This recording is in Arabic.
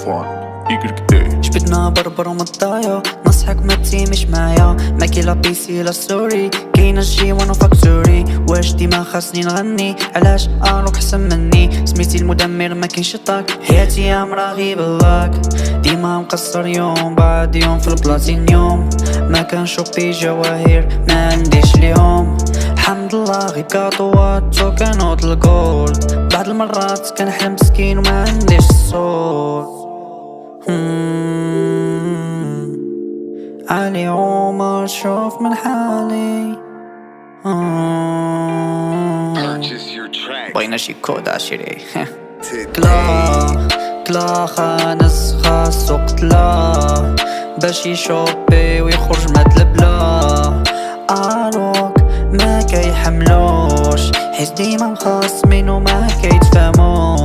طوفان يقرق جبتنا بربر ومضايا نصحك ما تيمش معايا ما كي لا بيسي لا ستوري كاينه شي وانا فاكتوري واش ديما خاصني نغني علاش اروك حسن مني سميتي المدمر ما كاينش طاك حياتي يا مراغي باللاك ديما مقصر يوم بعد يوم في البلاتينيوم ما كنشوفي جواهر ما عنديش ليهم الحمد لله غير كاطوات وكنوض الجولد بعض المرات كنحلم مسكين وما عنديش الصوت علي عمر شوف من حالي بغينا شي كود عشري كلا خانس خاصو قتلا باش يشوبي ويخرج مهاد البلا اروك ما كيحملوش حيت ديما مخاصمين وما كيتفهموش.